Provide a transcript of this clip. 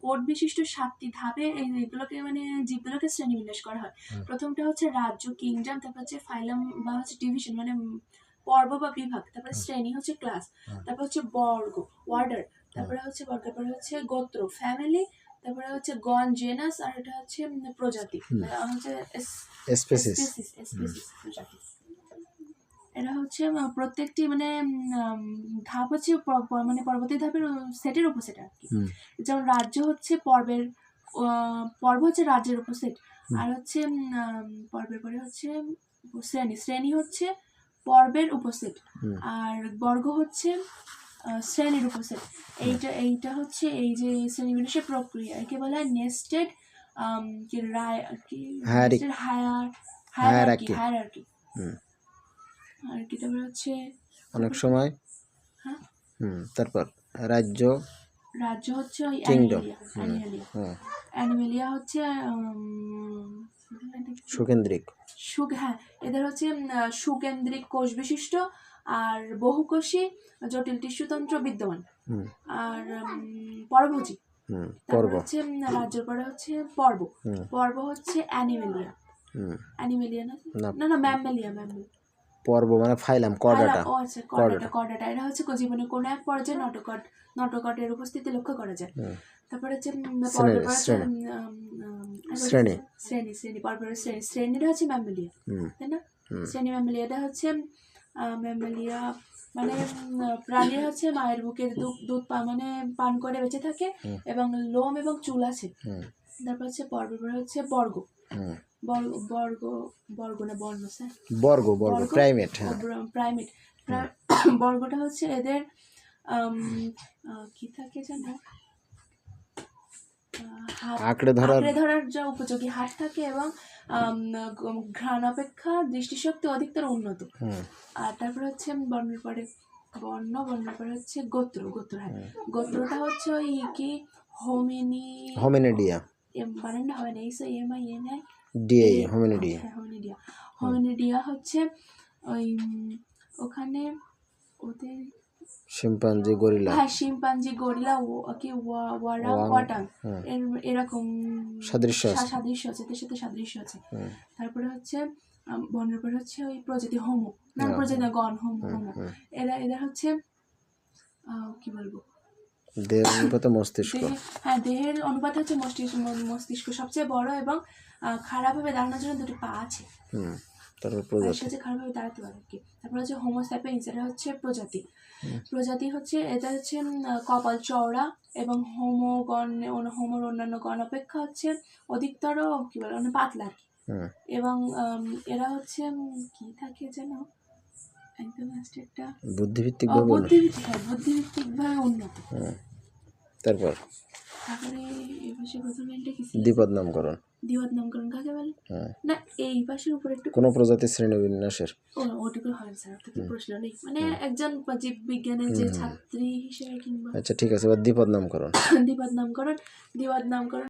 Code বিশিষ্ট 7টি ধাপে এইগুলোকে মানে জীবগুলোকে শ্রেণীবিন্যাস করা হয়। প্রথমটা হচ্ছে রাজ্য, কিংডম, তারপর হচ্ছে ফাইলাম বা হচ্ছে ডিভিশন মানে পর্ব বা বিভাগ, তারপরে শ্রেণী হচ্ছে ক্লাস, তারপর হচ্ছে বর্গ ওয়ার্ডার, তারপরে হচ্ছে গোত্র ফ্যামিলি, তারপরে হচ্ছে গণ জেনাস, আর এটা হচ্ছে প্রজাতি হচ্ছে স্পেসিস প্রজাতি। এটা হচ্ছে প্রত্যেকটি মানে ধাপ হচ্ছে মানে পরবর্তী ধাপের সেটের উপসেট আর কি। যেমন রাজ্য হচ্ছে পর্ব হচ্ছে রাজ্যের উপসেট, আর হচ্ছে পর্বের পরে হচ্ছে শ্রেণী হচ্ছে পর্বের উপসেট, আর বর্গ হচ্ছে শ্রেণীর উপসেট। এইটা হচ্ছে এই যে শ্রেণীবিন্যাসের প্রক্রিয়া, একে বলা হয় নেস্টেড হায়ারার্কি আর কি। তারপরে হচ্ছে অনেক সময় তারপর রাজ্য হচ্ছে ওই কিংডম, অ্যানিমেলিয়া হচ্ছে সুকেন্দ্রিক এদের হচ্ছে সুকেন্দ্রিক কোষ বিশিষ্ট আর বহুকোষী জটিল টিস্যুতন্ত্র বিদ্যমান। আর পরভোজী হচ্ছে রাজ্যের পরে হচ্ছে পর্ব হচ্ছে অ্যানিমেলিয়া না ম্যামেলিয়া পর্ব মানে ফাইলাম কর্ডাটা। এটা হচ্ছে জীবনের কোন এক পর্যায়ে নটোকটের উপস্থিতি লক্ষ্য করা যায়। তারপরে হচ্ছে শ্রেণীটা হচ্ছে ম্যামেলিয়া, তাই না? শ্রেণী ম্যামেলিয়াটা হচ্ছে ম্যামেলিয়া মানে প্রাণীরা হচ্ছে মায়ের বুকের দুধ মানে পান করে বেঁচে থাকে এবং লোম এবং চুল আছে। তারপর হচ্ছে পর্বের পরে হচ্ছে বর্গ প্রাইমেট। বর্গটা হচ্ছে এদের কি থাকে জানো, আঁকড়ে ধরার যা উপযোগী হাত থাকে এবং ঘ্রাণ অপেক্ষা দৃষ্টিশক্তি অধিকতর উন্নত। আর তারপরে হচ্ছে বর্ণের পরে হচ্ছে গোত্রটা হচ্ছে ওই কি হোমিনিডিয়া বানানটা হয় না হোমিনিডিয়া হচ্ছে ওই ওখানে ওদের শিম্পাঞ্জি গরিলা কি ওয়াটাং এরকম সাদৃশ্য আছে, এদের সাথে সাদৃশ্য আছে। তারপরে হচ্ছে বর্ণের পরে হচ্ছে ওই প্রজাতি গণ হোমো। এরা হচ্ছে কি বলবো দেহের অনুপাতে মস্তিষ্ক, দেহের অনুপাতে হচ্ছে মস্তিষ্ক সবচেয়ে বড় এবং খারাপভাবে দাঁড়ানোর জন্য দুটি পা আছে। তারপর খারাপভাবে দাঁড়াতে পারে কি। তারপর হচ্ছে হোমো স্যাপিয়েন্স, এটা হচ্ছে প্রজাতি হচ্ছে এটা হচ্ছে কপাল চওড়া এবং হোমোর অন্যান্য গণ অপেক্ষা হচ্ছে অধিকতর কি বলে মানে পাতলা আর কি। এবং এরা হচ্ছে কি থাকে যেন একদম একটা বুদ্ধিভিত্তিকভাবে উন্নত। তারপরে এই পাশে প্রথমে এটা কি দ্বিপদ নামকরণ কাকে বলে? না এই পাশের উপরে একটু কোন প্রজাতির শ্রেণীবিন্যাসের ওটুকু হয় স্যার, তো প্রশ্ন নেই মানে একজন জীব বিজ্ঞানের যে ছাত্রী হিসেবে কিংবা আচ্ছা ঠিক আছে, এবার দ্বিপদ নামকরণ